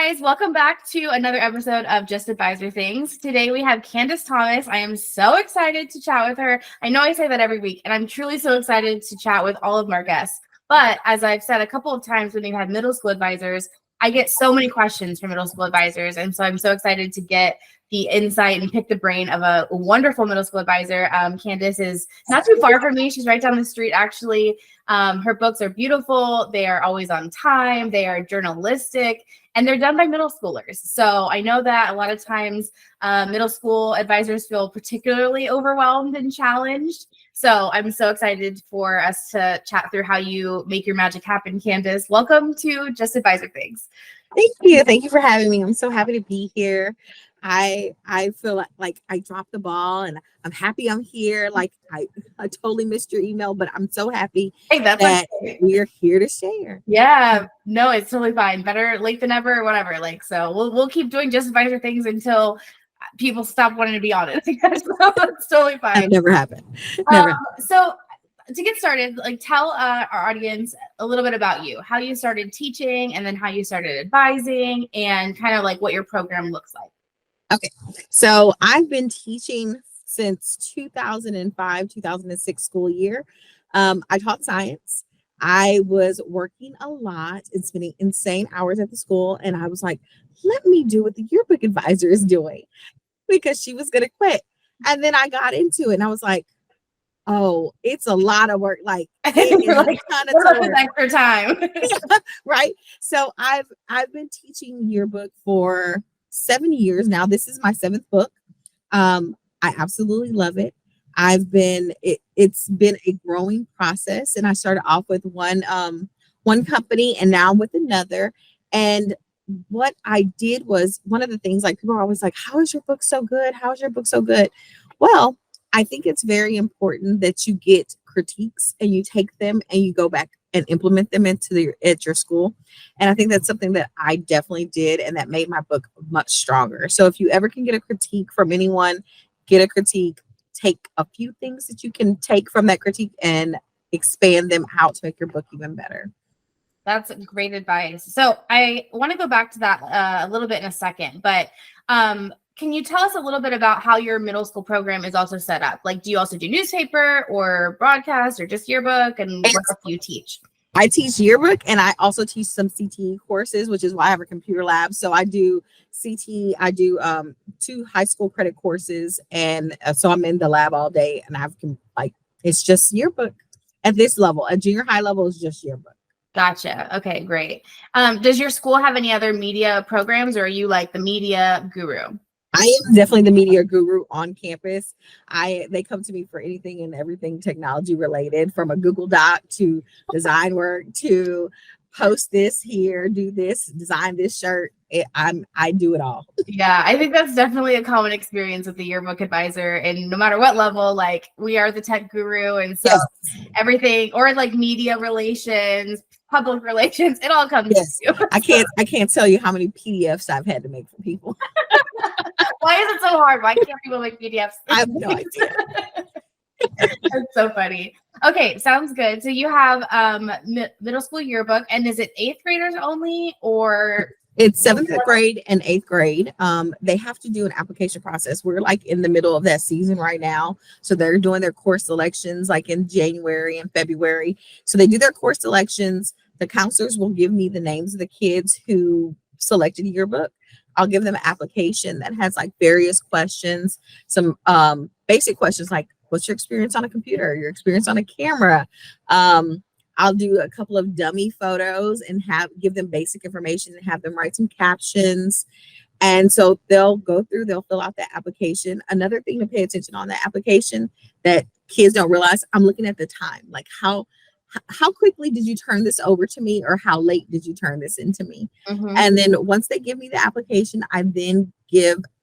guys, welcome back to another episode of Just Advisor Things. Today we have Candice Thomas. I am so excited to chat with her. I know I say that every week, and I'm truly so excited to chat with all of our guests. But as I've said a couple of times when we've had middle school advisors, I get so many questions from middle school advisors, and so I'm so excited to get the insight and pick the brain of a wonderful middle school advisor. Candice is not too far from me. She's right down the street, actually. Her books are beautiful. They are always on time. They are journalistic, and they're done by middle schoolers. So I know that a lot of times middle school advisors feel particularly overwhelmed and challenged. So I'm so excited for us to chat through how you make your magic happen, Candice. Welcome to Just Advisor Things. Thank you. Thank you for having me. I'm so happy to be here. I feel like I dropped the ball, and I'm happy I'm here. Like I totally missed your email, but I'm so happy that we're here to share. Yeah, no, it's totally fine. Better late than never, or whatever. Like, so we'll keep doing Just Advisor Things until people stop wanting to be on it. So it's totally fine. That never happened. Never. So to get started, like tell our audience a little bit about you, how you started teaching, and then how you started advising, and kind of like what your program looks like. Okay, so I've been teaching since 2005, 2006 school year. I taught science. I was working a lot and spending insane hours at the school, and I was like, let me do what the yearbook advisor is doing, because she was going to quit. And then I got into it, and I was like, oh, it's a lot of work. Like, like extra time. Right. So I've been teaching yearbook for 7 years now. This is my 7th book. I absolutely love it. It's been a growing process, and I started off with one company, and now I'm with another. And what I did was, one of the things, like, people are always like, how is your book so good? How is your book so good? Well, I think it's very important that you get critiques and you take them and you go back and implement them at your school. And I think that's something that I definitely did, and that made my book much stronger. So if you ever can get a critique from anyone, get a critique, take a few things that you can take from that critique and expand them out to make your book even better. That's great advice. So I want to go back to that a little bit in a second, but can you tell us a little bit about how your middle school program is also set up? Like, do you also do newspaper or broadcast or just yearbook? And what else do you teach? I teach yearbook, and I also teach some CTE courses, which is why I have a computer lab. So I do CTE. I do 2 high school credit courses, and so I'm in the lab all day, and it's just yearbook at this level. At junior high level, it's just yearbook. Gotcha. Okay, great. Does your school have any other media programs, or are you like the media guru? I am definitely the media guru on campus. They come to me for anything and everything technology related, from a Google Doc to design work to post this here, do this, design this shirt. I do it all. Yeah, I think that's definitely a common experience with the yearbook advisor, and no matter what level, like, we are the tech guru, and so yes. Everything, or like media relations, public relations, it all comes to you. I can't tell you how many PDFs I've had to make for people. Why is it so hard? Why can't people make PDFs? I have no idea. That's so funny. Okay, sounds good. So you have middle school yearbook, and is it 8th graders only, or? It's 7th grade and 8th grade. They have to do an application process. We're like in the middle of that season right now. So they're doing their course selections like in January and February. So they do their course selections. The counselors will give me the names of the kids who selected a yearbook. I'll give them an application that has like various questions, some basic questions like, what's your experience on a computer, your experience on a camera? I'll do a couple of dummy photos and give them basic information and have them write some captions. And so they'll fill out that application. Another thing to pay attention on the application that kids don't realize, I'm looking at the time, like how quickly did you turn this over to me, or how late did you turn this into me? Mm-hmm. And then once they give me the application,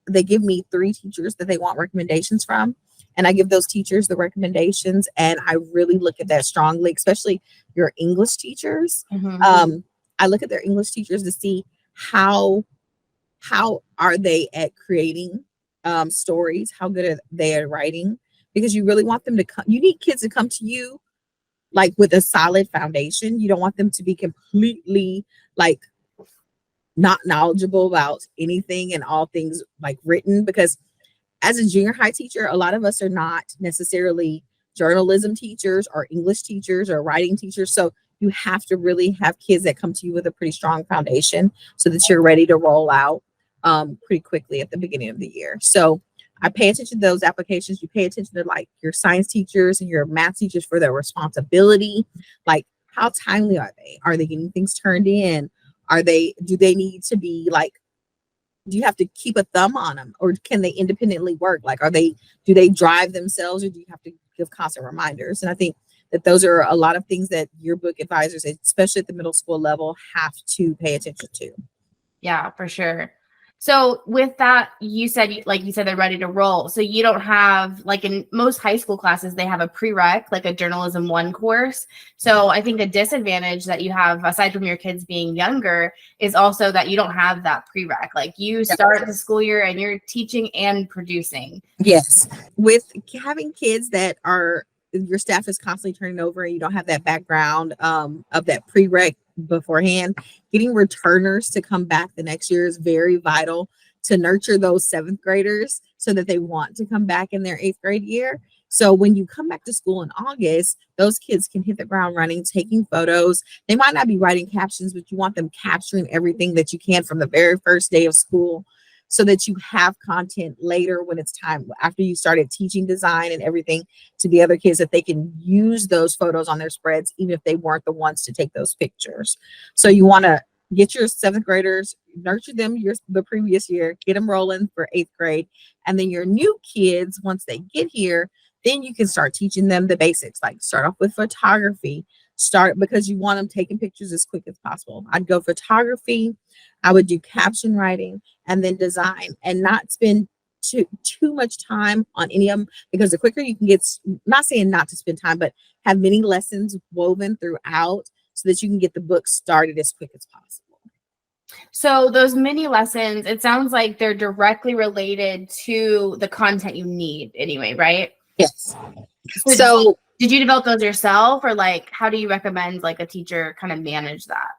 they give me 3 teachers that they want recommendations from. And I give those teachers the recommendations, and I really look at that strongly, especially your English teachers. Mm-hmm. I look at their English teachers to see how are they at creating stories, how good are they at writing, because you really want them to come. You need kids to come to you like with a solid foundation. You don't want them to be completely like not knowledgeable about anything and all things like written, because as a junior high teacher, a lot of us are not necessarily journalism teachers or English teachers or writing teachers. So you have to really have kids that come to you with a pretty strong foundation so that you're ready to roll out pretty quickly at the beginning of the year. So I pay attention to those applications. You pay attention to like your science teachers and your math teachers for their responsibility. Like, how timely are they? Are they getting things turned in? Do they need to be like, do you have to keep a thumb on them, or can they independently work? Like, do they drive themselves, or do you have to give constant reminders? And I think that those are a lot of things that yearbook advisors, especially at the middle school level, have to pay attention to. Yeah, for sure. So with that, you said they're ready to roll. So you don't have, like in most high school classes, they have a prereq, like a journalism 1 course. So I think a disadvantage that you have, aside from your kids being younger, is also that you don't have that prereq. Like, you start the school year and you're teaching and producing. Yes. With having kids that are, your staff is constantly turning over and you don't have that background of that prereq beforehand, getting returners to come back the next year is very vital to nurture those 7th graders so that they want to come back in their 8th grade year. So when you come back to school in August, those kids can hit the ground running, taking photos. They might not be writing captions, but you want them capturing everything that you can from the very first day of school, so that you have content later when it's time, after you started teaching design and everything to the other kids, that they can use those photos on their spreads, even if they weren't the ones to take those pictures. So you want to get your 7th graders, nurture them the previous year, get them rolling for 8th grade. And then your new kids, once they get here, then you can start teaching them the basics, like start off with photography, because you want them taking pictures as quick as possible. I'd go photography, I would do caption writing, and then design, and not spend too much time on any of them, because the quicker you can get, not saying not to spend time, but have many lessons woven throughout so that you can get the book started as quick as possible. So those mini lessons, it sounds like they're directly related to the content you need anyway, right? Yes. So did you develop those yourself, or like, how do you recommend like a teacher kind of manage that?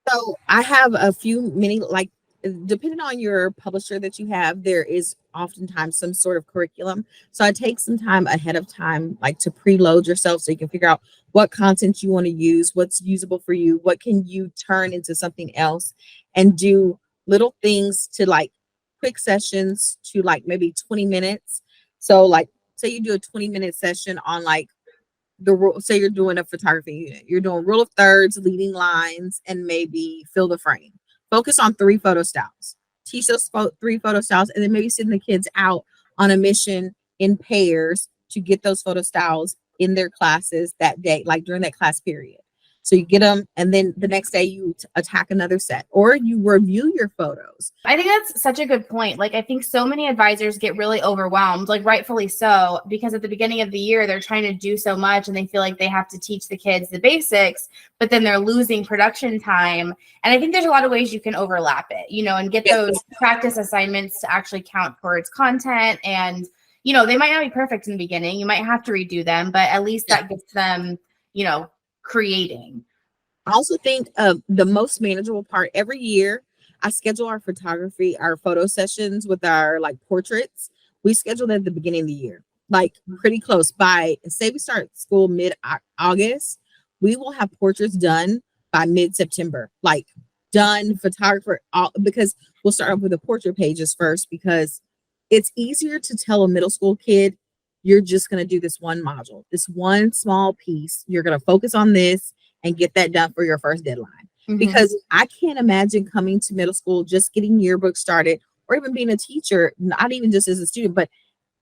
So I have a few mini, like, depending on your publisher that you have, there is oftentimes some sort of curriculum. So I take some time ahead of time, like to preload yourself so you can figure out what content you want to use, what's usable for you, what can you turn into something else, and do little things to like quick sessions to like maybe 20 minutes. So like, say you do a 20-minute session on like say you're doing a photography unit, you're doing rule of thirds, leading lines, and maybe fill the frame. Focus on 3 photo styles. Teach those 3 photo styles, and then maybe send the kids out on a mission in pairs to get those photo styles in their classes that day, like during that class period. So you get them, and then the next day you attack another set, or you review your photos. I think that's such a good point. Like, I think so many advisors get really overwhelmed, like rightfully so, because at the beginning of the year, they're trying to do so much and they feel like they have to teach the kids the basics, but then they're losing production time. And I think there's a lot of ways you can overlap it, and get those practice assignments to actually count towards content. And, they might not be perfect in the beginning. You might have to redo them, but at least that gets them, creating. I also think the most manageable part, every year I schedule our photo sessions with our like portraits. We schedule that at the beginning of the year, like pretty close by, say we start school mid-August, we will have portraits done by mid-September, like done photographer, because we'll start off with the portrait pages first, because it's easier to tell a middle school kid, you're just going to do this one module, this one small piece. You're going to focus on this and get that done for your first deadline. Mm-hmm. Because I can't imagine coming to middle school, just getting yearbook started, or even being a teacher, not even just as a student, but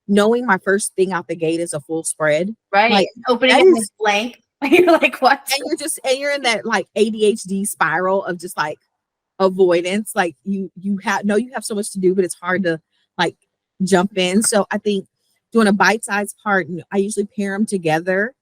knowing my first thing out the gate is a full spread. Right. Like, opening it is blank. You're like, what? And you're in that like ADHD spiral of just like avoidance. Like you have so much to do, but it's hard to like jump in. So I think doing a bite-sized part, I usually pair them together,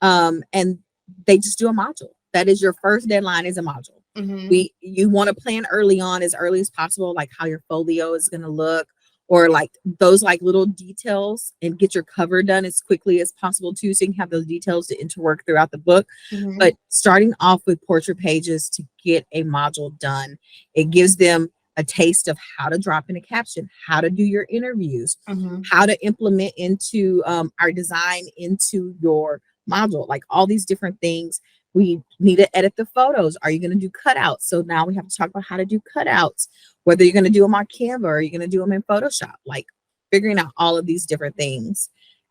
and they just do a module. That is your first deadline, is a module. Mm-hmm. You want to plan early on, as early as possible, like how your folio is going to look, or like those like little details, and get your cover done as quickly as possible too, so you can have those details to interwork throughout the book. Mm-hmm. But starting off with portrait pages to get a module done, it gives them a taste of how to drop in a caption, how to do your interviews, Mhm. how to implement into our design into your module, like all these different things. We need to edit the photos. Are you going to do cutouts? So now we have to talk about how to do cutouts, whether you're going to do them on Canva or you're going to do them in Photoshop, like figuring out all of these different things.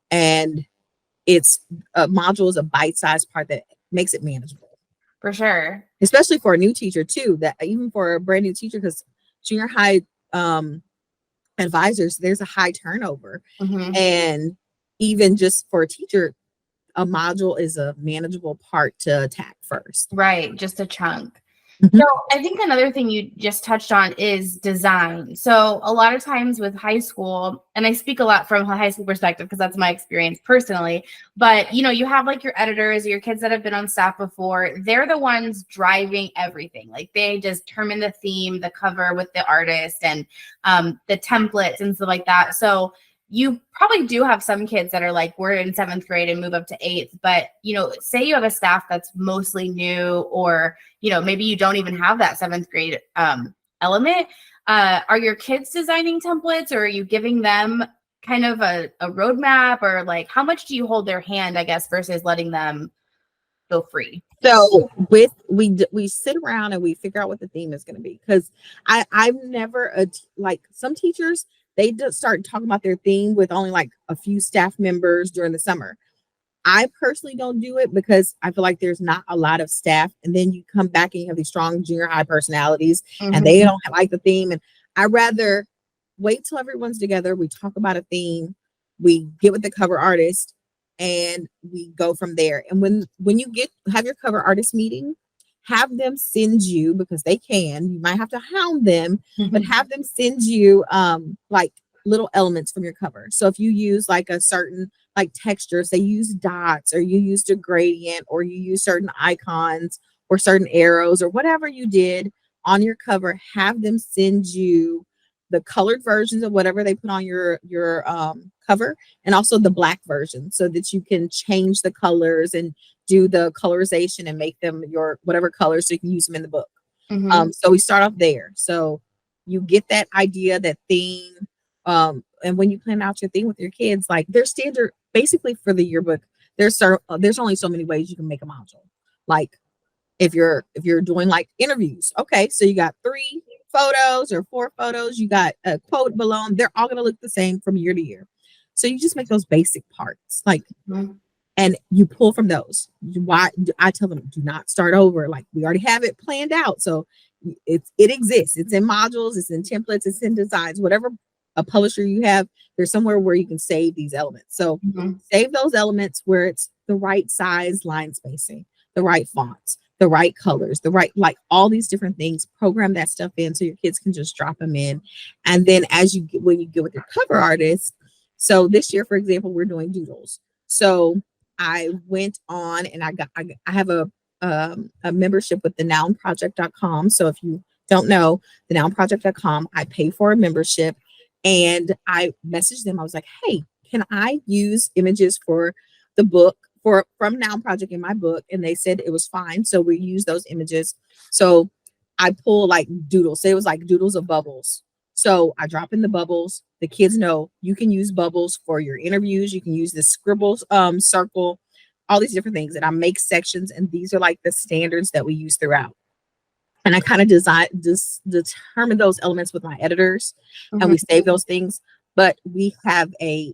And it's a module is a bite-sized part that makes it manageable, For sure. especially for a new teacher too, that even for a brand new teacher, because junior high advisors, there's a high turnover. Mhm. And even just for a teacher, a module is a manageable part to attack first. Right, just a chunk. Mhm. So I think another thing you just touched on is design. So a lot of times with high school, and I speak a lot from a high school perspective because that's my experience personally, but you know, you have like your editors, your kids that have been on staff before, they're the ones driving everything. Like they just determine the theme, the cover with the artist and the templates and stuff like that. So you probably do have some kids that are like, we're in 7th grade and move up to 8th, but you know, say you have a staff that's mostly new, or you know, maybe you don't even have that 7th grade element. Are your kids designing templates, or are you giving them kind of a roadmap, or like how much do you hold their hand, I guess, versus letting them go free? So we sit around and we figure out what the theme is going to be, because I've never like some teachers, they just start talking about their theme with only like a few staff members during the summer. I personally don't do it because I feel like there's not a lot of staff, and then you come back and you have these strong junior high personalities and they don't like the theme. And I rather wait till everyone's together. We talk about a theme, we get with the cover artist, and we go from there. And when you have your cover artist meeting, have them send you, because they can, you might have to hound them, but have them send you like little elements from your cover. So if you use like a certain like texture, say you use dots, or you used a gradient, or you use certain icons or certain arrows, or whatever you did on your cover, have them send you the colored versions of whatever they put on your cover, and also the black version, so that you can change the colors and do the colorization and make them your whatever colors, so you can use them in the book. So we start off there. So you get that idea, that theme. And when you plan out your theme with your kids, like their standard, basically for the yearbook, there's only so many ways you can make a module. Like if you're doing like interviews, okay, so you got 3 photos or 4 photos, you got a quote below them, they're all going to look the same from year to year. So you just make those basic parts, like, and you pull from those. Why I tell them, do not start over, like we already have it planned out. So it exists, it's in modules, it's in templates, it's in designs, whatever a publisher you have, there's somewhere where you can save these elements. So save those elements where it's the right size line spacing, the right fonts, the right colors, the right, like all these different things. Program that stuff in so your kids can just drop them in. And then when you get with your cover artist, so this year, for example, we're doing doodles. So I went on and I have a membership with the nounproject.com. So if you don't know, the nounproject.com, I pay for a membership. And I messaged them. I was like, hey, can I use images for the book from Noun Project in my book? And they said it was fine. So we use those images. So I pull like doodles. Say it was like doodles of bubbles. So I drop in the bubbles. The kids know you can use bubbles for your interviews. You can use the scribbles circle, all these different things. And I make sections. And these are like the standards that we use throughout. And I kind of determine those elements with my editors, and we save those things. But we have a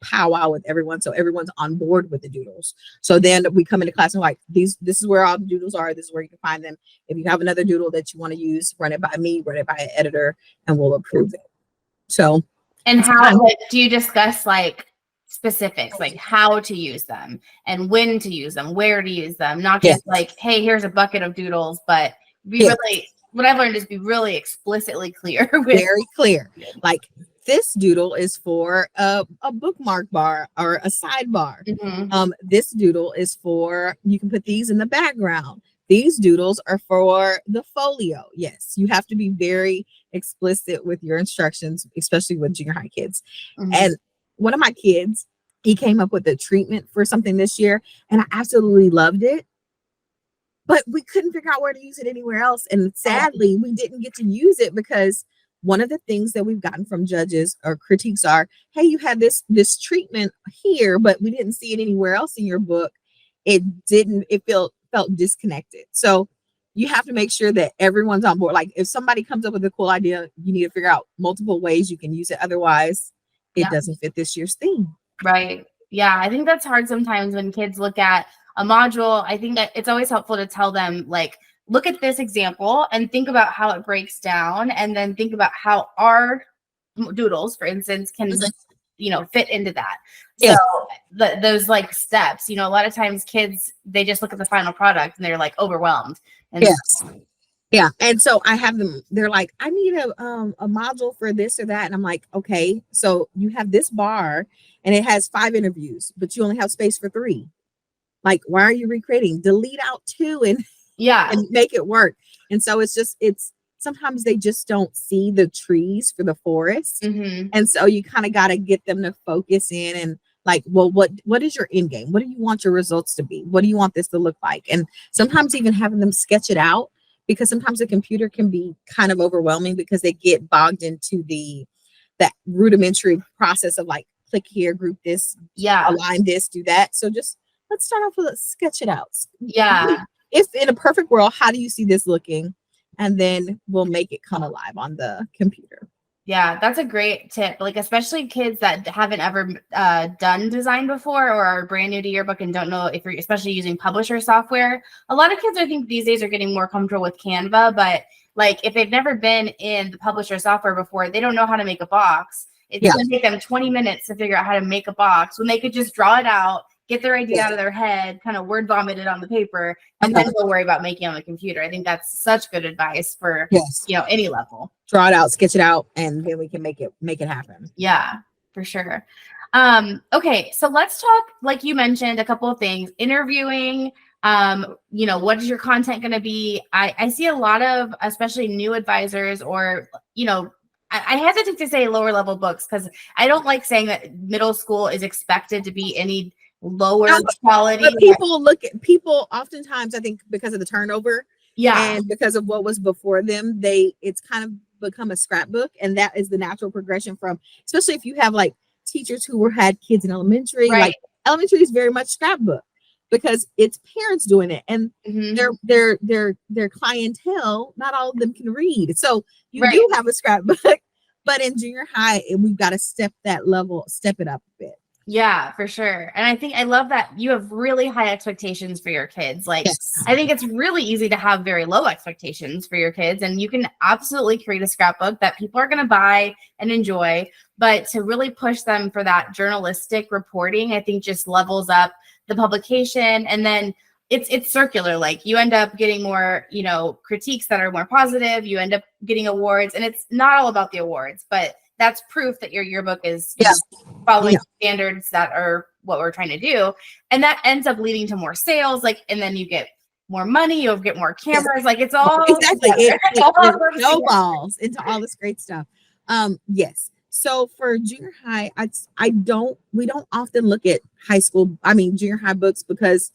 powwow with everyone, so everyone's on board with the doodles. So then we come into class and like, this is where all the doodles are. This is where you can find them. If you have another doodle that you want to use, run it by me, run it by an editor, and we'll approve it. So, and how do you discuss like specifics, like how to use them and when to use them, where to use them? Not just like, hey, here's a bucket of doodles, but really, what I've learned is be really explicitly clear. Very clear. Like this doodle is for a bookmark bar or a sidebar. This doodle is for, you can put these in the background. These doodles are for the folio. Yes, you have to be very explicit with your instructions, especially with junior high kids. And one of my kids, he came up with a treatment for something this year, and I absolutely loved it. but we couldn't figure out where to use it anywhere else. And sadly, we didn't get to use it because one of the things that we've gotten from judges or critiques are, hey, you had this treatment here, but we didn't see it anywhere else in your book. It felt disconnected. So you have to make sure that everyone's on board. Like if somebody comes up with a cool idea, you need to figure out multiple ways you can use it. Otherwise, it doesn't fit this year's theme. Right. Yeah. I think that's hard sometimes when kids look at a module. I think that it's always helpful to tell them, like, look at this example and think about how it breaks down, and then think about how our doodles, for instance, can fit into that. So those like steps, a lot of times kids, they just look at the final product and they're like overwhelmed. And yeah. And so I have them, they're like, I need a module for this or that. And I'm like, okay, so you have this bar and it has 5 interviews, but you only have space for 3. Like, why are you recreating? Delete out 2 and make it work. And so it's sometimes they just don't see the trees for the forest. And so you kind of got to get them to focus in and like, well, what is your end game? What do you want your results to be? What do you want this to look like? And sometimes even having them sketch it out, because sometimes the computer can be kind of overwhelming because they get bogged into that rudimentary process of like, click here, group this, align this, do that. So just let's start off with sketch it out. Yeah. If in a perfect world, how do you see this looking? And then we'll make it come alive on the computer. Yeah, that's a great tip. Like, especially kids that haven't ever done design before or are brand new to yearbook and don't know if you're especially using publisher software. A lot of kids, I think these days, are getting more comfortable with Canva, but like if they've never been in the publisher software before, they don't know how to make a box. It's going to take them 20 minutes to figure out how to make a box when they could just draw it out, get their idea out of their head, kind of word vomit it on the paper, and then we'll worry about making it on the computer. I think that's such good advice for any level. Draw it out, sketch it out, and then we can make it happen. Yeah, for sure. Okay, so let's talk, like you mentioned, a couple of things. Interviewing, what is your content going to be? I see a lot of, especially new advisors or, I hesitate to say lower level books because I don't like saying that middle school is expected to be any lower quality. But people oftentimes, I think, because of the turnover, and because of what was before them, it's kind of become a scrapbook, and that is the natural progression from, especially if you have like teachers who had kids in elementary. Like elementary is very much scrapbook because it's parents doing it, and their clientele, not all of them can read, so you do have a scrapbook. But in junior high, we've got to step it up a bit. Yeah, for sure. And I love that you have really high expectations for your kids. Like, I think it's really easy to have very low expectations for your kids, and you can absolutely create a scrapbook that people are going to buy and enjoy. But to really push them for that journalistic reporting, I think just levels up the publication. And then it's circular. Like, you end up getting more, critiques that are more positive. You end up getting awards, and it's not all about the awards, but that's proof that your yearbook is following standards that are what we're trying to do. And that ends up leading to more sales. Like, and then you get more money, you'll get more cameras. Like, it's all it snowballs into all this great stuff. Yes. So for junior high, we don't often look at junior high books, because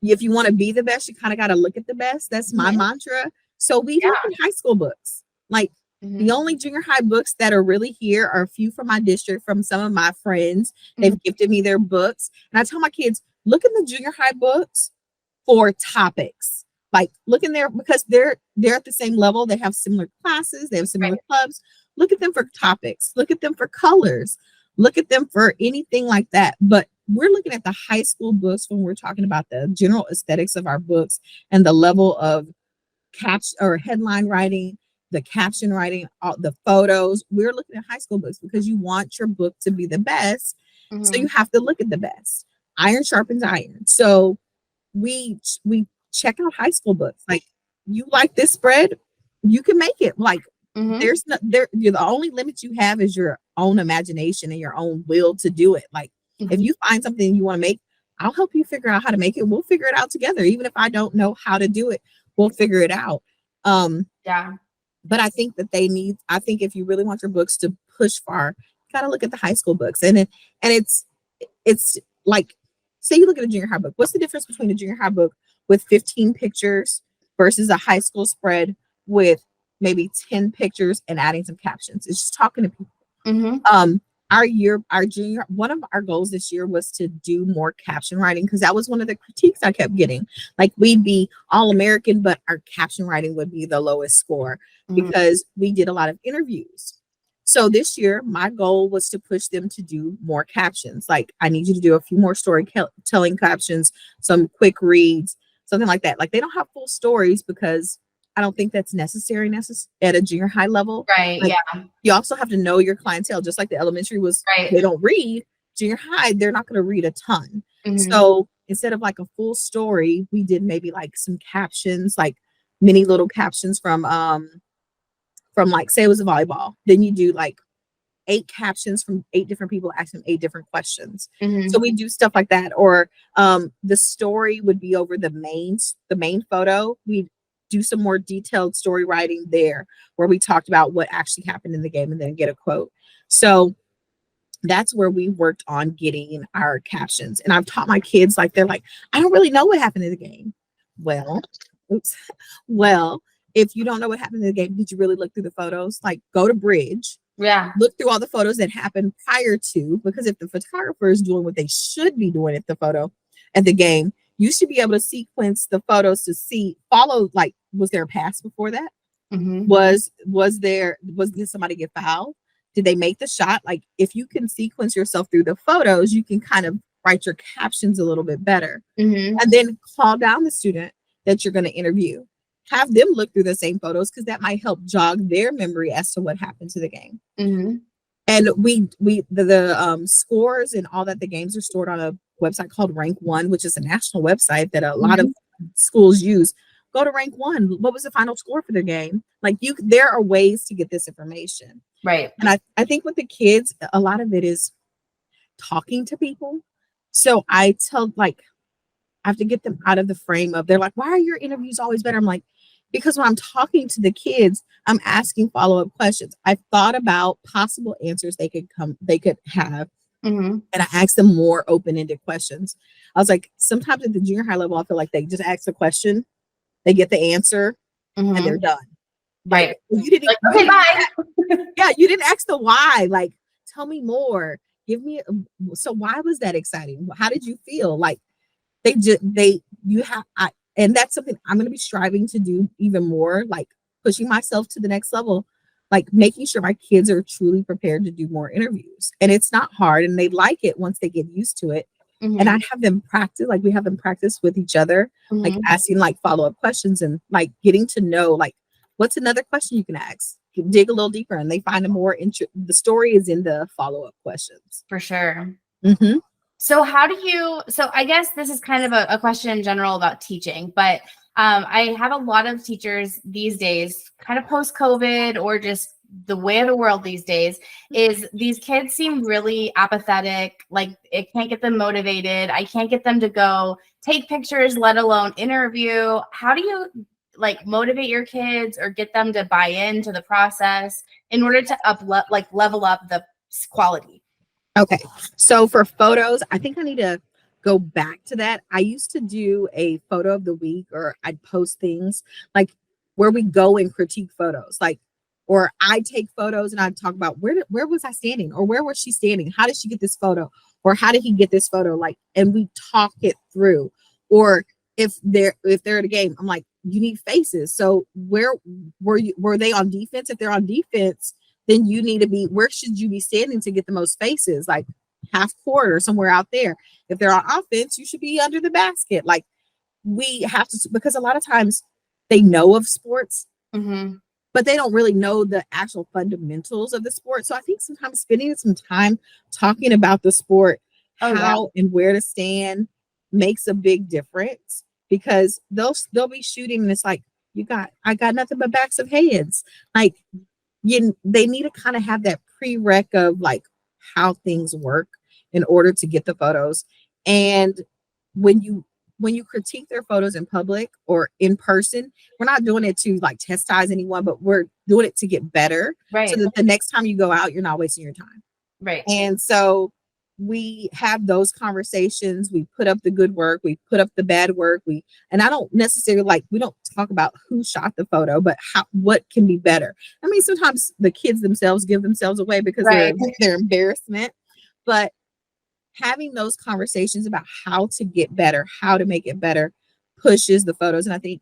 if you want to be the best, you kind of got to look at the best. That's my mantra. So we look at high school books. Like, the only junior high books that are really here are a few from my district, from some of my friends. They've gifted me their books. And I tell my kids, look in the junior high books for topics. Like, look in there because they're at the same level. They have similar classes. They have similar clubs. Look at them for topics. Look at them for colors. Look at them for anything like that. But we're looking at the high school books when we're talking about the general aesthetics of our books and the level of headline writing, the caption writing, all the photos. We're looking at high school books because you want your book to be the best. So you have to look at the best. Iron sharpens iron. So we check out high school books. Like, you like this spread, you can make it. Like, the only limit you have is your own imagination and your own will to do it. Like, if you find something you want to make, I'll help you figure out how to make it. We'll figure it out together. Even if I don't know how to do it, we'll figure it out. But I think that if you really want your books to push far, you got to look at the high school books. And it's like, say you look at a junior high book. What's the difference between a junior high book with 15 pictures versus a high school spread with maybe 10 pictures and adding some captions. It's just talking to people. Mm-hmm. Our junior, one of our goals this year was to do more caption writing because that was one of the critiques I kept getting. Like we'd be all American, but our caption writing would be the lowest score because we did a lot of interviews. So this year, my goal was to push them to do more captions. Like I need you to do a few more storytelling captions, some quick reads, something like that. Like they don't have full stories because I don't think that's necessary at a junior high level. Right. Like, Yeah. you also have to know your clientele, just like the elementary was, Right. they don't read. Junior high, they're not going to read a ton. So instead of like a full story, we did maybe like some captions, like mini little captions from like say it was a volleyball. Then you do like 8 captions from 8 different people asking 8 different questions. So we do stuff like that. Or the story would be over the main photo. We do some more detailed story writing there where we talked about what actually happened in the game and then get a quote. So that's where we worked on getting our captions. And I've taught my kids, like, they're like, I don't really know what happened in the game. Well, well, if you don't know what happened in the game, did you really look through the photos? Like go to Bridge. Yeah. Look through all the photos that happened prior to, because if the photographer is doing what they should be doing at the game, you should be able to sequence the photos to follow, like, was there a pass before that? Did somebody get fouled? Did they make the shot? Like, if you can sequence yourself through the photos, you can kind of write your captions a little bit better. And then call down the student that you're going to interview. Have them look through the same photos because that might help jog their memory as to what happened to the game. And the scores and all that, the games are stored on a website called Rank One, which is a national website that a lot of schools use. Go to Rank One. What was the final score for the game? Like there are ways to get this information. Right. And I think with the kids, a lot of it is talking to people. So I have to get them out of the frame of, they're like, why are your interviews always better? I'm like, because when I'm talking to the kids, I'm asking follow-up questions. I've thought about possible answers they could have. And I asked them more open-ended questions. I was like, sometimes at the junior high level, I feel like they just ask the question, they get the answer, and they're done. Right. Like, you didn't, like, okay, bye. Yeah, you didn't ask the why. Like, tell me more. Give me. So why was that exciting? How did you feel? Like, and that's something I'm going to be striving to do even more, like pushing myself to the next level, like making sure my kids are truly prepared to do more interviews. And it's not hard, and they like it once they get used to it. And I have them practice, like we have them practice with each other, like asking like follow-up questions and like getting to know, like, what's another question you can ask? Dig a little deeper, and they find the story is in the follow-up questions. For sure. So I guess this is kind of a question in general about teaching, but I have a lot of teachers these days, kind of post-COVID or just the way of the world these days, is these kids seem really apathetic. Like it can't get them motivated. I can't get them to go take pictures, let alone interview. How do you like motivate your kids or get them to buy into the process in order to level up the quality? Okay. So for photos, I think I need to go back to that. I used to do a photo of the week, or I'd post things like where we go and critique photos, like, or I take photos and I'd talk about where was I standing, or where was she standing? How did she get this photo? Or how did he get this photo? Like, and we talk it through. Or if they're at a game, I'm like, you need faces. So where were they on defense? If they're on defense, then you need to be, where should you be standing to get the most faces? Like half court or somewhere out there. If they're on offense, you should be under the basket. Like we have to, because a lot of times they know of sports, but they don't really know the actual fundamentals of the sport. So I think sometimes spending some time talking about the sport, how and where to stand makes a big difference, because they'll be shooting and it's like, I got nothing but backs of heads. Like they need to kind of have that prereq of like how things work in order to get the photos. And when you critique their photos in public or in person, we're not doing it to like chastise anyone, but we're doing it to get better. Right. So that the next time you go out, you're not wasting your time. Right. And so we have those conversations. We put up the good work, we put up the bad work. And I don't necessarily we don't talk about who shot the photo, but what can be better. I mean, sometimes the kids themselves give themselves away because Right. they're embarrassment, but having those conversations about how to get better, how to make it better, pushes the photos. And I think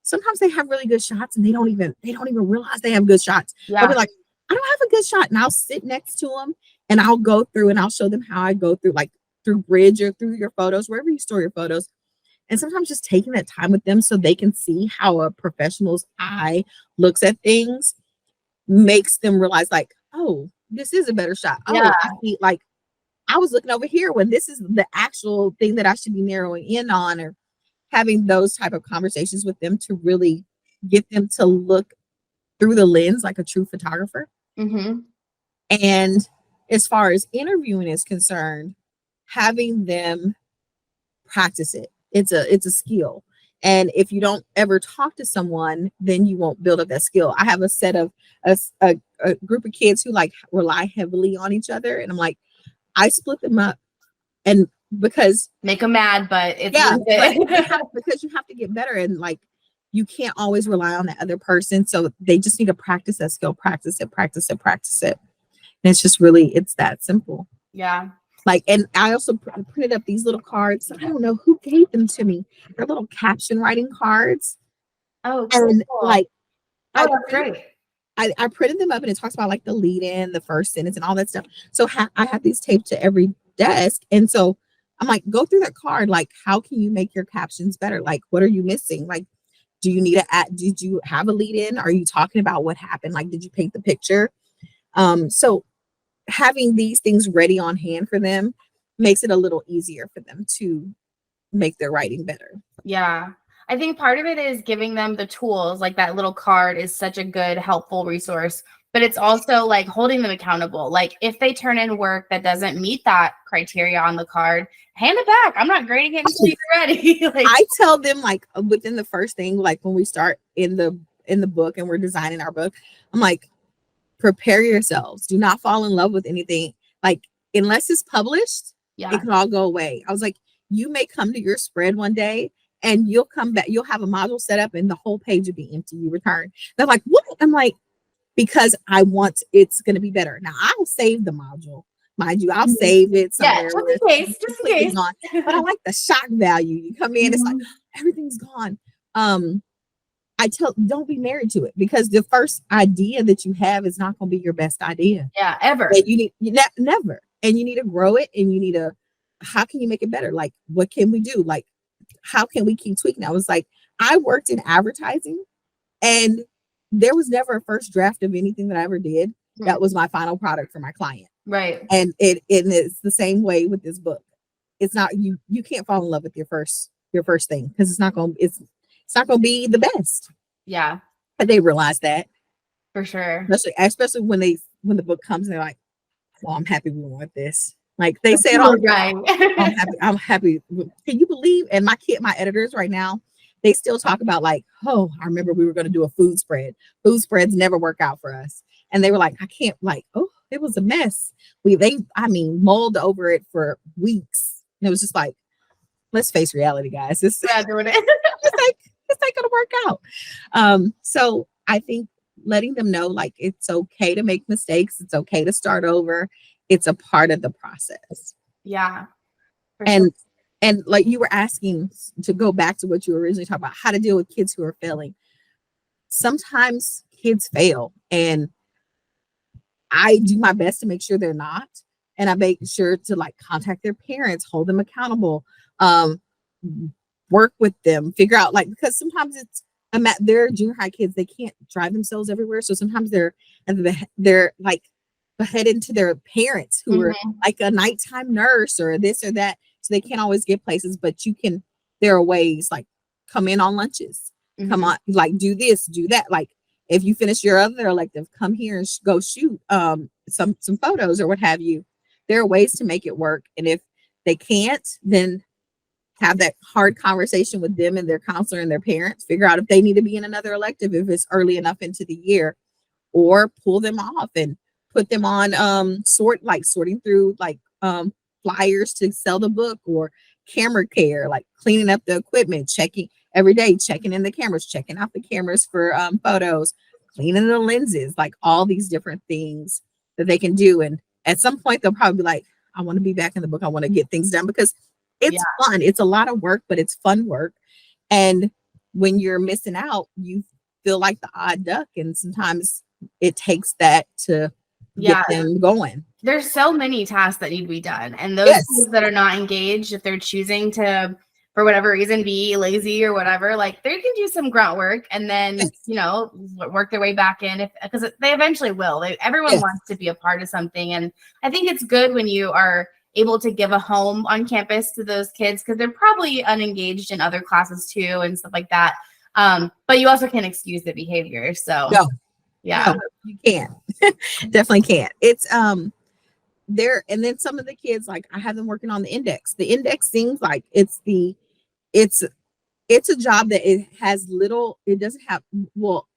sometimes they have really good shots and they don't even realize they have good shots. They'll be Yeah. like, I don't have a good shot, and I'll sit next to them and I'll go through and I'll show them how I go through, like through Bridge or through your photos, wherever you store your photos. And sometimes just taking that time with them so they can see how a professional's eye looks at things makes them realize, like, oh, this is a better shot. Yeah. Oh, I see, like, I was looking over here when this is the actual thing that I should be narrowing in on, or having those type of conversations with them to really get them to look through the lens like a true photographer. Mm-hmm. And as far as interviewing is concerned, having them practice it. It's a skill. And if you don't ever talk to someone, then you won't build up that skill. I have a set of a group of kids who like rely heavily on each other. And I'm like, I split them up, and because Make them mad, but it's worth it. because you have to get better, and like you can't always rely on that other person. So they just need to practice that skill, practice it. And it's just really, it's that simple. Yeah. Like, and I also printed up these little cards. I don't know who gave them to me. They're little caption writing cards. Oh, And cool. like, that's great. I printed them up, and it talks about like the lead in, the first sentence, and all that stuff. So I have these taped to every desk. And so I'm like, go through that card. Like, how can you make your captions better? Like, what are you missing? Like, do you need did you have a lead in? Are you talking about what happened? Like, did you paint the picture? So having these things ready on hand for them makes it a little easier for them to make their writing better. Yeah. I think part of it is giving them the tools. Like that little card is such a good, helpful resource, but it's also like holding them accountable. Like if they turn in work that doesn't meet that criteria on the card, hand it back. I'm not grading it until you're ready. Like, I tell them, like, within the first thing, like when we start in the book and we're designing our book, I'm like, prepare yourselves. Do not fall in love with anything. Like, unless it's published, yeah, it can all go away. I was like, you may come to your spread one day and you'll come back, you'll have a module set up and the whole page will be empty. You return. They're like, what? I'm like, because it's going to be better. Now I'll save the module. Mind you, I'll save it somewhere. Yeah, just in case. Gone. But I like the shock value. You come in, it's like everything's gone. I don't be married to it, because the first idea that you have is not going to be your best idea. Yeah, ever. And never. And you need to grow it, and you need to, how can you make it better? Like, what can we do? Like, how can we keep tweaking? I was like, I worked in advertising, and there was never a first draft of anything that I ever did that was my final product for my client. Right. And it's the same way with this book. It's not, you can't fall in love with your first thing, because it's not going to be the best. Yeah. But they realize that. For sure. Especially when the book comes and they're like, well, I'm happy we went with this. Like, they say it all the time. I'm happy. Can you believe? And my editors right now, they still talk about like, oh, I remember we were going to do a food spread. Food spreads never work out for us. And they were like, I can't, like, oh, it was a mess. I mulled over it for weeks. And it was just like, let's face reality, guys. It's not going to work out. So I think letting them know, like, it's okay to make mistakes. It's okay to start over. It's a part of the process. Yeah. And like you were asking, to go back to what you were originally talking about, how to deal with kids who are failing. Sometimes kids fail, and I do my best to make sure they're not. And I make sure to like contact their parents, hold them accountable, work with them, figure out, like, because sometimes they're junior high kids, they can't drive themselves everywhere. So sometimes they're like headed to their parents who are like a nighttime nurse or this or that. So they can't always get places, but there are ways, like, come in on lunches, come on, like, do this, do that. Like, if you finish your other elective, come here and go shoot some photos or what have you. There are ways to make it work. And if they can't, then have that hard conversation with them and their counselor and their parents, figure out if they need to be in another elective if it's early enough into the year, or pull them off and put them on sorting through like flyers to sell the book, or camera care, like cleaning up the equipment, checking every day, checking in the cameras, checking out the cameras for photos, cleaning the lenses, like all these different things that they can do. And at some point they'll probably be like, I want to be back in the book. I want to get things done, because it's fun. It's a lot of work, but it's fun work. And when you're missing out, you feel like the odd duck. And sometimes it takes that to get them going. There's so many tasks that need to be done. And those kids that are not engaged, if they're choosing to, for whatever reason, be lazy or whatever, like they can do some grunt work and then, you know, work their way back in, because they eventually will. Everyone wants to be a part of something. And I think it's good when you are able to give a home on campus to those kids, because they're probably unengaged in other classes too and stuff like that. But you also can't excuse the behavior. So no, you can't. Definitely can't. It's there. And then some of the kids, like I have them working on the index. The index seems like it's a job that it has little, it doesn't have, well,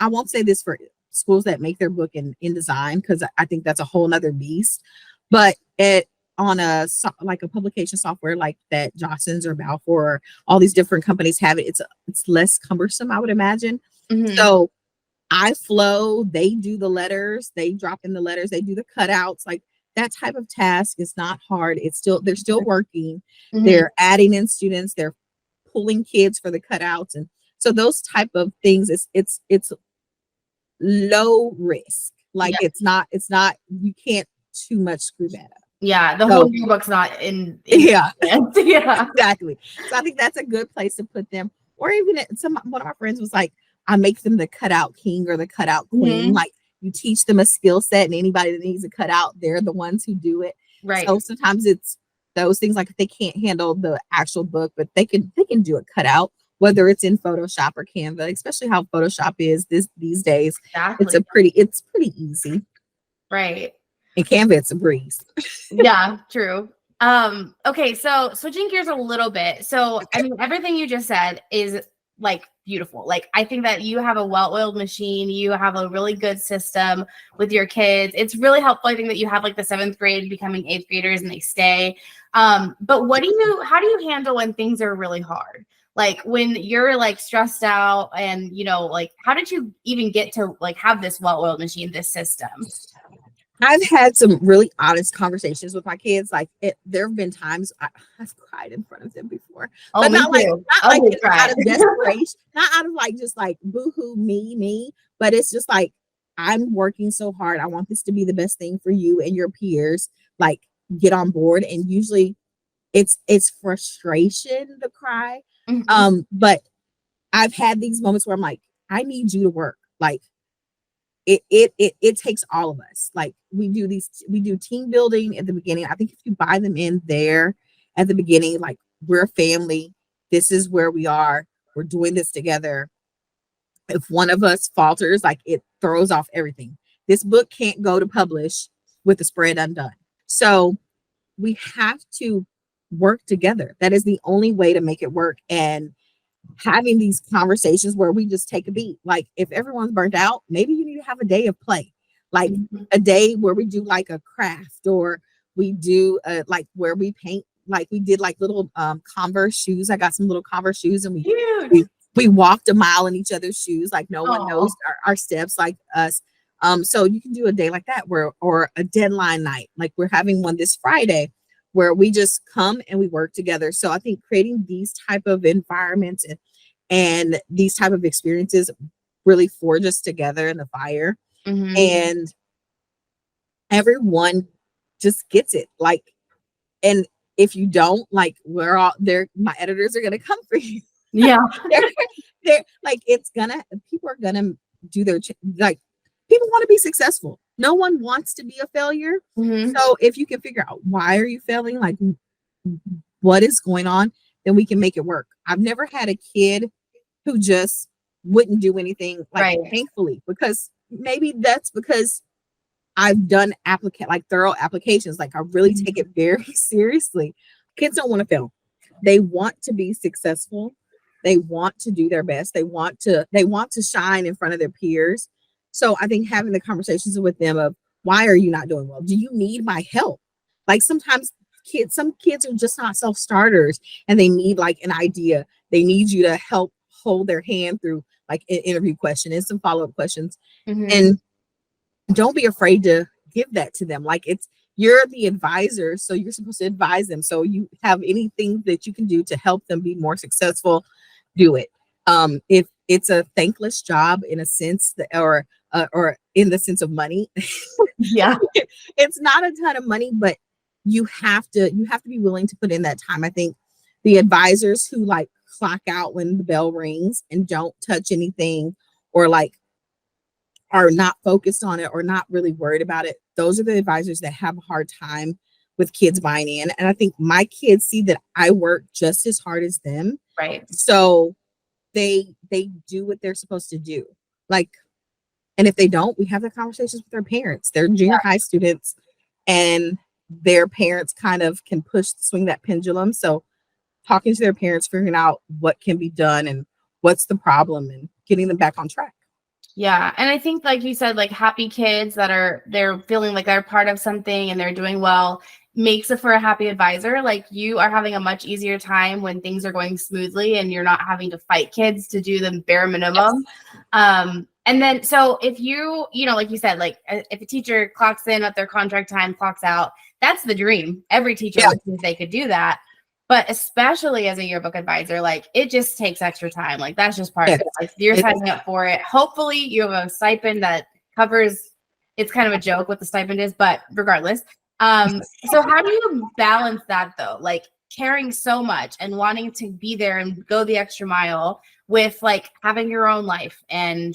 I won't say this for schools that make their book in InDesign, because I think that's a whole nother beast. But on a publication software like that Johnson's or Balfour, all these different companies have it, it's less cumbersome, I would imagine. So iFlow, they do the letters, they drop in the letters, they do the cutouts, like that type of task is not hard. They're still working. They're adding in students, they're pulling kids for the cutouts. And so those type of things, it's low risk. Like it's not, you can't too much screw that up. Yeah, the whole yearbook's not in exactly. So I think that's a good place to put them. Or even one of my friends was like, I make them the cutout king or the cutout queen. Like you teach them a skill set, and anybody that needs a cutout, they're the ones who do it. Right. So sometimes it's those things, like if they can't handle the actual book, but they can do a cutout, whether it's in Photoshop or Canva, especially how Photoshop is these days. Exactly. It's pretty easy. Right. And Canva, it's a breeze. Yeah, true. Okay, so switching gears a little bit. So I mean, everything you just said is like beautiful. Like I think that you have a well-oiled machine. You have a really good system with your kids. It's really helpful. I think that you have like the 7th grade becoming 8th graders and they stay. But how do you handle when things are really hard? Like when you're like stressed out and, you know, like how did you even get to like have this well-oiled machine, this system? I've had some really honest conversations with my kids. Like there have been times I've cried in front of them before, but not like out of desperation, not out of like just like boohoo me, but it's just like I'm working so hard. I want this to be the best thing for you and your peers. Like get on board, and usually it's frustration to cry. But I've had these moments where I'm like, I need you to work. Like it takes all of us. Like we do team building at the beginning. I think if you buy them in there at the beginning, like we're a family, this is where we are, we're doing this together. If one of us falters, like it throws off everything. This book can't go to publish with the spread undone. So we have to work together. That is the only way to make it work. And having these conversations where we just take a beat. Like if everyone's burnt out, maybe you need to have a day of play, like a day where we do like a craft, or we do like where we paint, like we did like little Converse shoes. I got some little Converse shoes, and we walked a mile in each other's shoes. Like no one knows our steps like us. So you can do a day like that or a deadline night. Like we're having one this Friday where we just come and we work together. So I think creating these type of environments and these type of experiences really forge us together in the fire. And everyone just gets it. Like, and if you don't, like we're all there, my editors are going to come for you. Yeah. they're like, people are going to do their, like people want to be successful. No one wants to be a failure. So if you can figure out why are you failing, like what is going on, then we can make it work. I've never had a kid who just wouldn't do anything, like thankfully, because maybe that's because I've done thorough applications. Like I really take it very seriously. Kids don't want to fail. They want to be successful. They want to do their best. They want to shine in front of their peers. So I think having the conversations with them of why are you not doing well? Do you need my help? Like sometimes some kids are just not self-starters, and they need like an idea. They need you to help hold their hand through like an interview question and some follow-up questions. And don't be afraid to give that to them. Like, you're the advisor, so you're supposed to advise them. So you have anything that you can do to help them be more successful, do it. If it's a thankless job in a sense that, or in the sense of money, Yeah. it's not a ton of money, but you have to be willing to put in that time. I think the advisors who like clock out when the bell rings and don't touch anything, or like are not focused on it or not really worried about it, those are the advisors that have a hard time with kids buying in. And I think my kids see that I work just as hard as them. Right. So they do what they're supposed to do. Like, and if they don't, we have the conversations with their parents. They're junior high students, and their parents kind of can swing that pendulum. So talking to their parents, figuring out what can be done and what's the problem, and getting them back on track. Yeah. And I think, like you said, like happy kids they're feeling like they're part of something and they're doing well makes it for a happy advisor. Like, you are having a much easier time when things are going smoothly and you're not having to fight kids to do the bare minimum. Yes. And then, so if you know, like you said, like if a teacher clocks in at their contract time, clocks out, that's the dream. Every teacher wishes they could do that. But especially as a yearbook advisor, like, it just takes extra time. Like, that's just part of it. Like, you're signing up for it. Hopefully you have a stipend that covers. It's kind of a joke what the stipend is, but regardless. So how do you balance that though? Like, caring so much and wanting to be there and go the extra mile with like having your own life and,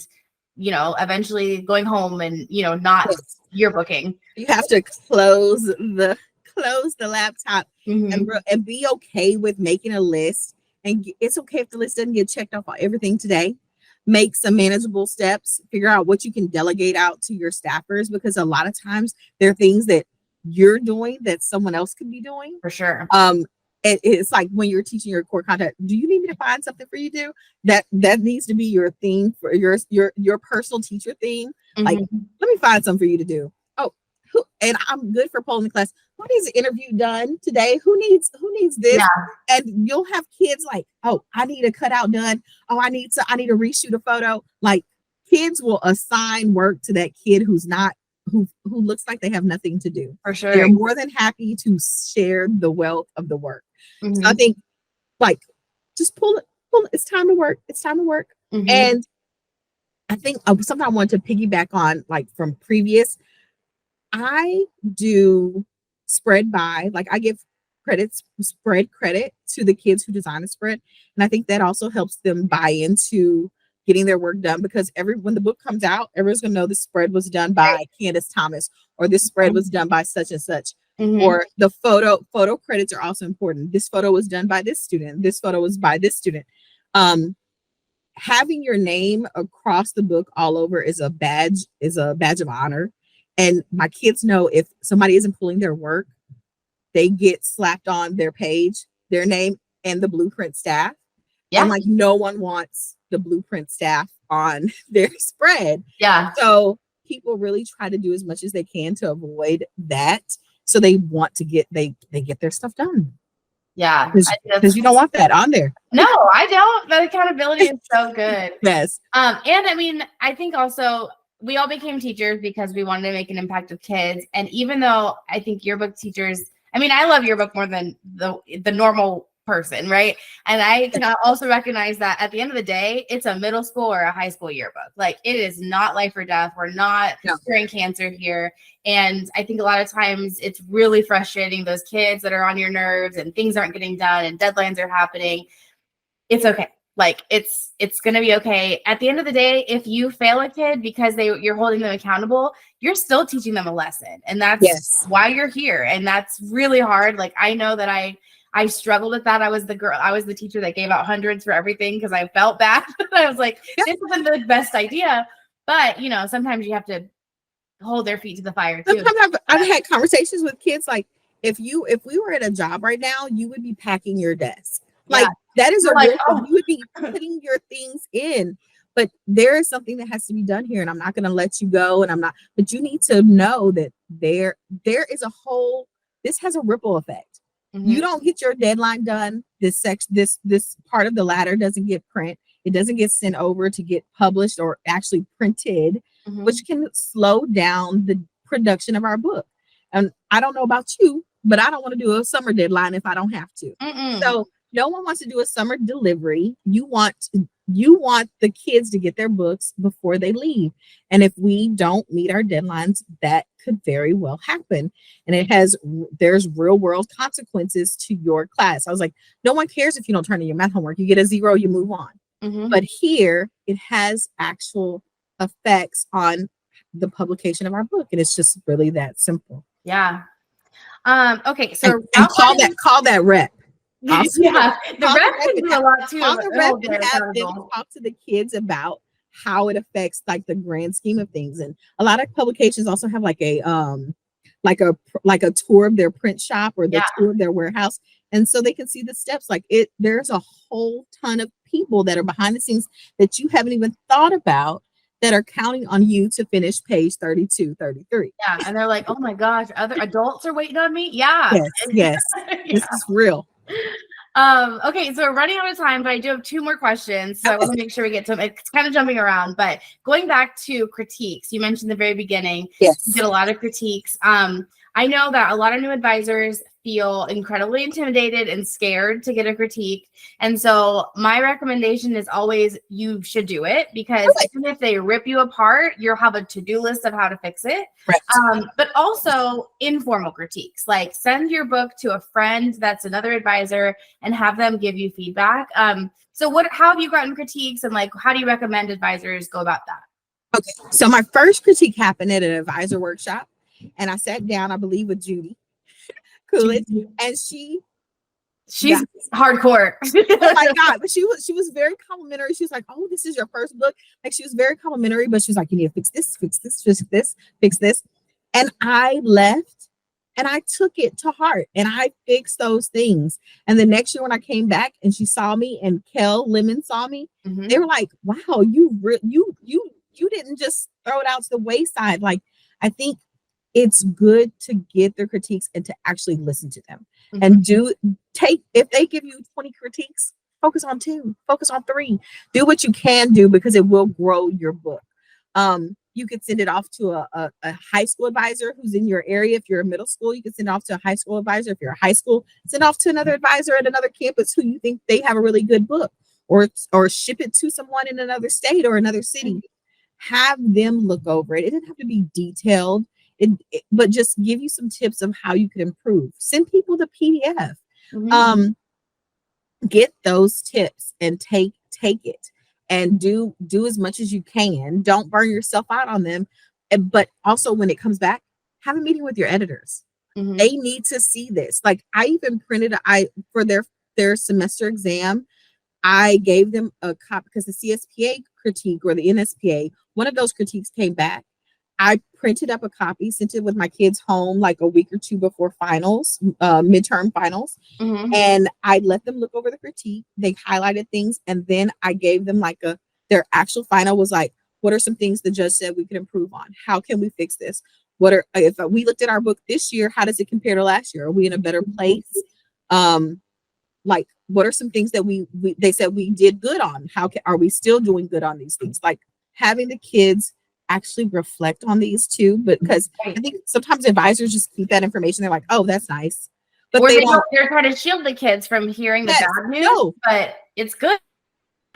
you know, eventually going home and, you know, not yearbooking. You have to close the laptop and be okay with making a list. And it's okay if the list doesn't get checked off on everything today. Make some manageable steps, figure out what you can delegate out to your staffers, because a lot of times there are things that you're doing that someone else could be doing. For sure. It's like when you're teaching your core content, do you need me to find something for you to do? That needs to be your theme for your personal teacher theme. Like, let me find something for you to do. And I'm good for polling the class. Who needs an interview done today? Who needs this? Yeah. And you'll have kids like, oh, I need a cutout done. Oh, I need to reshoot a photo. Like, kids will assign work to that kid who looks like they have nothing to do. For sure. They're more than happy to share the wealth of the work. So I think, like, just pull it. It's time to work. It's time to work. And I think something I want to piggyback on, like from previous, I do spread by, like, I give spread credit to the kids who design the spread. And I think that also helps them buy into getting their work done, because when the book comes out, everyone's gonna know this spread was done by Candice Thomas, or this spread was done by such and such. Or the photo credits are also important. This photo was done by this student. This photo was by this student. Having your name across the book all over is a badge of honor. And my kids know if somebody isn't pulling their work, they get slapped on their page, their name and the blueprint staff. Yeah. And like, no one wants the blueprint staff on their spread. Yeah. So people really try to do as much as they can to avoid that. So they want to get their stuff done. Yeah. Because you don't want that on there. No, I don't. That accountability is so good. Yes. And I mean, I think also we all became teachers because we wanted to make an impact with kids. And even though I think yearbook teachers, I mean, I love yearbook more than the normal person, right? And I can also recognize that at the end of the day, it's a middle school or a high school yearbook. Like, it is not life or death. We're not curing cancer here. And I think a lot of times it's really frustrating, those kids that are on your nerves and things aren't getting done and deadlines are happening. It's okay. Like, it's going to be okay. At the end of the day, if you fail a kid because you're holding them accountable, you're still teaching them a lesson. And that's why you're here. And that's really hard. Like, I know that I struggled with that. I was the teacher that gave out hundreds for everything because I felt bad. I was like, this isn't the best idea. But, you know, sometimes you have to hold their feet to the fire too. Sometimes I've had conversations with kids like, if we were at a job right now, you would be packing your desk. Like, that is you would be putting your things in. But there is something that has to be done here, and I'm not going to let you go. But you need to know that there is a whole this has a ripple effect. Mm-hmm. You don't get your deadline done. This part of the ladder doesn't get print. It doesn't get sent over to get published or actually printed, Mm-hmm. which can slow down the production of our book. And I don't know about you, but I don't want to do a summer deadline if I don't have to. Mm-mm. So no one wants to do a summer delivery. You want the kids to get their books before they leave. And if we don't meet our deadlines, that could very well happen. And there's real world consequences to your class. I was like, no one cares if you don't turn in your math homework. You get a 0, you move on. Mm-hmm. But here it has actual effects on the publication of our book. And it's just really that simple. Yeah. Okay. So and call that rep. Also, yeah, the rep can do a lot too. Call the rep and have them talk to the kids about how it affects like the grand scheme of things. And a lot of publications also have like a tour of their print shop or the tour of their warehouse. And so they can see the steps. Like there's a whole ton of people that are behind the scenes that you haven't even thought about that are counting on you to finish page 32, 33. Yeah. And they're like, oh my gosh, other adults are waiting on me. Yeah. Yes. Yeah. This is real. Okay, so we're running out of time, but I do have 2 more questions. So I want to make sure we get to them. It's kind of jumping around, but going back to critiques, you mentioned in the very beginning, you did a lot of critiques. I know that a lot of new advisors feel incredibly intimidated and scared to get a critique. And so my recommendation is always you should do it, because even if they rip you apart, you'll have a to-do list of how to fix it. Right. But also informal critiques, like send your book to a friend that's another advisor and have them give you feedback. So how have you gotten critiques, and like, how do you recommend advisors go about that? Okay. So my first critique happened at an advisor workshop, and I sat down, I believe, with Judy Coolidge, and she's hardcore. Oh my God. But she was very complimentary. She was like, oh, this is your first book. Like, she was very complimentary, but she was like, you need to fix this, fix this. And I left and I took it to heart and I fixed those things. And the next year when I came back and she saw me and Kel Lemon saw me, they were like, wow, you didn't just throw it out to the wayside. Like, I think it's good to get their critiques and to actually listen to them and if they give you 20 critiques, focus on 2, focus on 3, do what you can do, because it will grow your book. You could send it off to a high school advisor who's in your area. If you're a middle school, you can send it off to a high school advisor. If you're a high school, send off to another advisor at another campus who you think they have a really good book, or ship it to someone in another state or another city. Have them look over it. It doesn't have to be detailed. But just give you some tips of how you could improve. Send people the PDF. Get those tips and take it and do as much as you can. Don't burn yourself out on them. But also, when it comes back, have a meeting with your editors. They need to see this. Like, I even printed for their semester exam, I gave them a copy, because the CSPA critique or the NSPA, one of those critiques came back. I printed up a copy, sent it with my kids home like a week or 2 before finals, midterm finals. And I let them look over the critique. They highlighted things. And then I gave them like their actual final was like, what are some things the judge said we could improve on? How can we fix this? If we looked at our book this year, how does it compare to last year? Are we in a better place? Like, what are some things that they said we did good on? Are we still doing good on these things? Like, having the kids actually reflect on these too, but because I think sometimes advisors just keep that information. They're like, oh, that's nice. But they're trying to shield the kids from hearing the bad news, but it's good.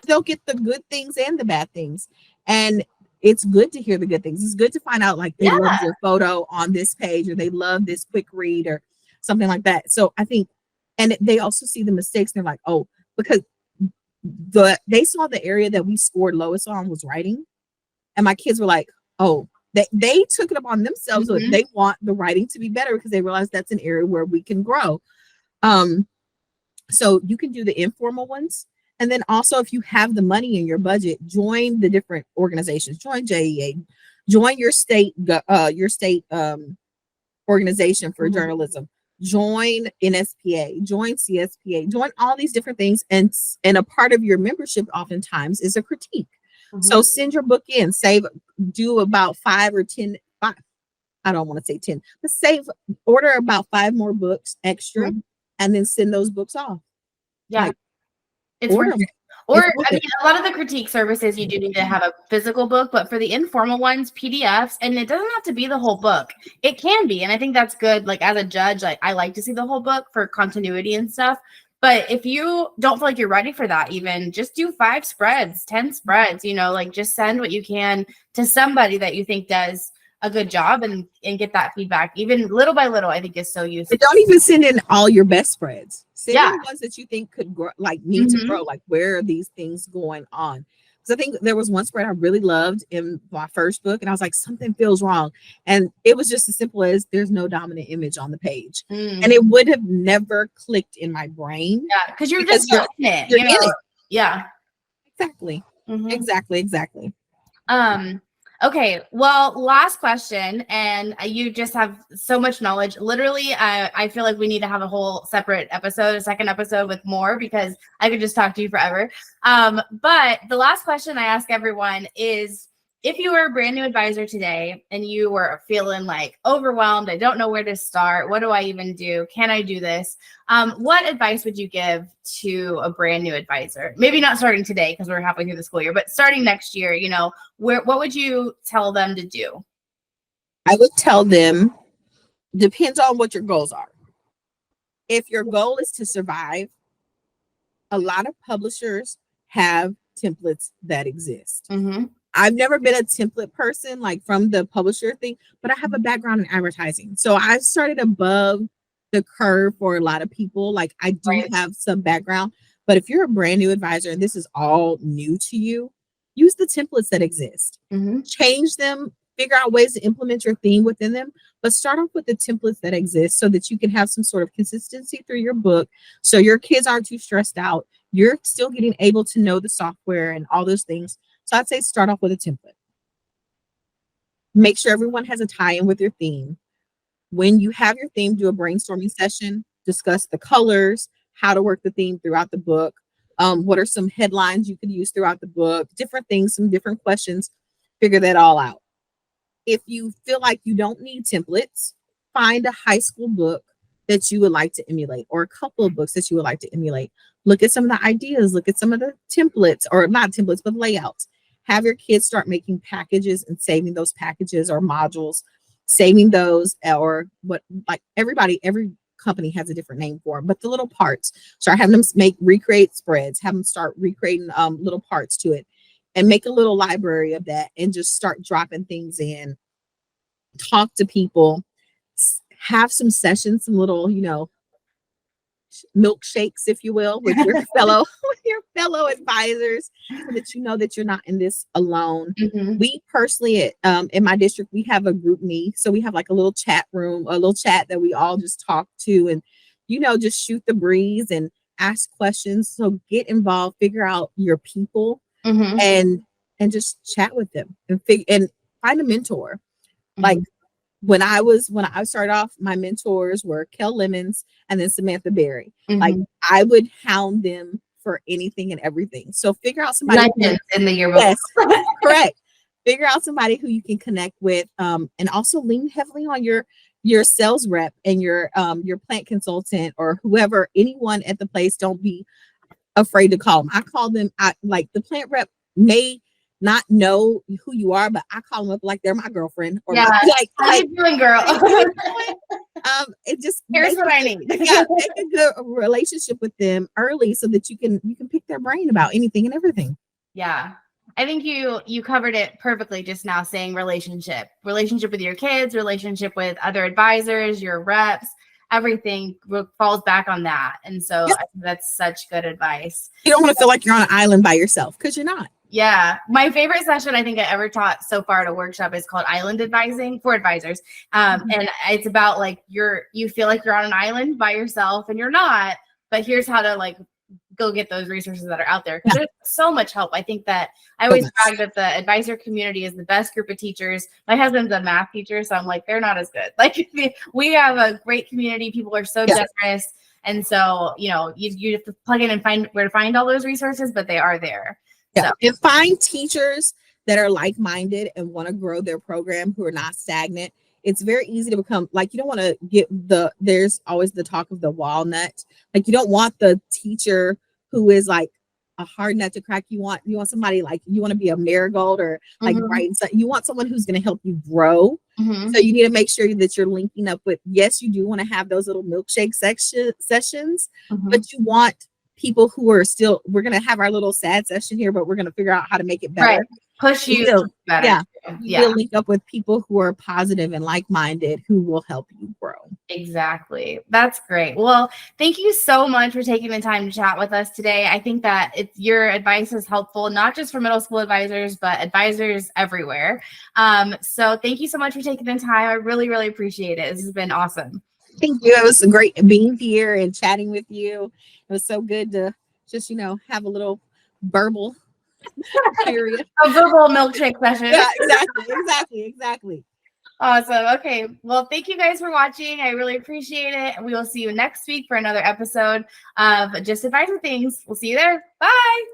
They'll get the good things and the bad things. And it's good to hear the good things. It's good to find out, like, they love your photo on this page, or they love this quick read or something like that. So I think, and they also see the mistakes. And they're like, oh, because they saw the area that we scored lowest on was writing. And my kids were like, oh, they took it upon themselves. So they want the writing to be better, because they realize that's an area where we can grow. So you can do the informal ones. And then also, if you have the money in your budget, join the different organizations, join JEA, join your state organization for journalism, join NSPA, join CSPA, join all these different things. And a part of your membership oftentimes is a critique. So send your book in, do about 5 or 10 I don't want to say 10, but order about 5 more books extra and then send those books off. Yeah. Like, it's order worth them. it. Or, I mean, a lot of the critique services, you do need to have a physical book, but for the informal ones, PDFs, and it doesn't have to be the whole book. It can be. And I think that's good. Like, as a judge, like, I like to see the whole book for continuity and stuff. But if you don't feel like you're ready for that, even just do 5 spreads, 10 spreads, you know, like just send what you can to somebody that you think does a good job and get that feedback, even little by little, I think is so useful. But don't even send in all your best spreads. Send Yeah. in ones that you think could grow, like need to grow. Like, where are these things going on? Because I think there was one spread I really loved in my first book, and I was like, something feels wrong. And it was just as simple as there's no dominant image on the page. And it would have never clicked in my brain. Yeah, because you're just in it. You're in it. Yeah. Exactly. Exactly. Okay, well, last question, and you just have so much knowledge. Literally, I feel like we need to have a whole separate episode, a second episode with more, because I could just talk to you forever. But the last question I ask everyone is, if you were a brand new advisor today and you were feeling like overwhelmed, I don't know where to start, what do I even do? Can I do this? What advice would you give to a brand new advisor? Maybe not starting today because we're halfway through the school year, but starting next year, you know, what would you tell them to do? I would tell them, depends on what your goals are. If your goal is to survive, a lot of publishers have templates that exist. I've never been a template person, like from the publisher thing, but I have a background in advertising. So I started above the curve for a lot of people. Like, I do have some background, but if you're a brand new advisor and this is all new to you, use the templates that exist, change them, figure out ways to implement your theme within them, but start off with the templates that exist so that you can have some sort of consistency through your book. So your kids aren't too stressed out. You're still getting able to know the software and all those things. So I'd say start off with a template. Make sure everyone has a tie-in with your theme. When you have your theme, do a brainstorming session, discuss the colors, how to work the theme throughout the book. What are some headlines you could use throughout the book, different things, some different questions, figure that all out. If you feel like you don't need templates, find a high school book that you would like to emulate, or a couple of books that you would like to emulate. Look at some of the ideas, look at some of the templates, or not templates, but layouts. Have your kids start making packages and saving those packages or modules, saving those, or what, like every company has a different name for them, but the little parts. Start having them recreate spreads, have them start recreating little parts to it, and make a little library of that, and just start dropping things in. Talk to people, have some sessions, some little, you know, milkshakes, if you will, with your fellow advisors, so that you know that you're not in this alone. We personally in my district, we have a group me, so we have like a little chat room, a little chat that we all just talk to, and you know, just shoot the breeze and ask questions. So get involved, figure out your people, and just chat with them, and find a mentor. Like, when I started off, my mentors were Kel Lemons and then Samantha Berry. Like, I would hound them for anything and everything. So figure out somebody in the yearbook. Yes, correct. Figure out somebody who you can connect with, and also lean heavily on your sales rep and your plant consultant, or whoever, anyone at the place. Don't be afraid to call them. I call them, like, the plant rep may not know who you are, but I call them up like they're my girlfriend. Or how you doing, girl? It just, here's what I need. Make a good relationship with them early, so that you can pick their brain about anything and everything. Yeah, I think you covered it perfectly just now, saying relationship with your kids, relationship with other advisors, your reps. Everything falls back on that. And so I think that's such good advice. You don't want to feel like you're on an island by yourself, because you're not. Yeah. My favorite session I think I ever taught so far at a workshop is called Island Advising for Advisors. And it's about, like, you feel like you're on an island by yourself, and you're not, but here's how to, like, go get those resources that are out there, because there's so much help. I think that I always brag that the advisor community is the best group of teachers. My husband's a math teacher, so I'm like, they're not as good. Like, we have a great community. People are so generous. And so, you know, you have to plug in and find where to find all those resources, but they are there. Yeah. So. And find teachers that are like-minded and want to grow their program, who are not stagnant. it's very easy to become like, you don't want to get there's always the talk of the walnut. Like, you don't want the teacher who is like a hard nut to crack. You want somebody like, you want to be a marigold or like writing something. You want someone who's going to help you grow. So you need to make sure that you're linking up with, yes, you do want to have those little milkshake sessions, but you want people who are still, we're going to have our little sad session here, but we're going to figure out how to make it better. Right. Push you better. Yeah. Link up with people who are positive and like-minded who will help you grow. Exactly. That's great. Well, thank you so much for taking the time to chat with us today. I think that your advice is helpful, not just for middle school advisors, but advisors everywhere. So thank you so much for taking the time. I really, really appreciate it. This has been awesome. Thank you. It was great being here and chatting with you. It was so good to just, have a little verbal period. A verbal milkshake session. Yeah, exactly. Awesome. Okay. Well, thank you guys for watching. I really appreciate it. We will see you next week for another episode of Just Advisor Things. We'll see you there. Bye.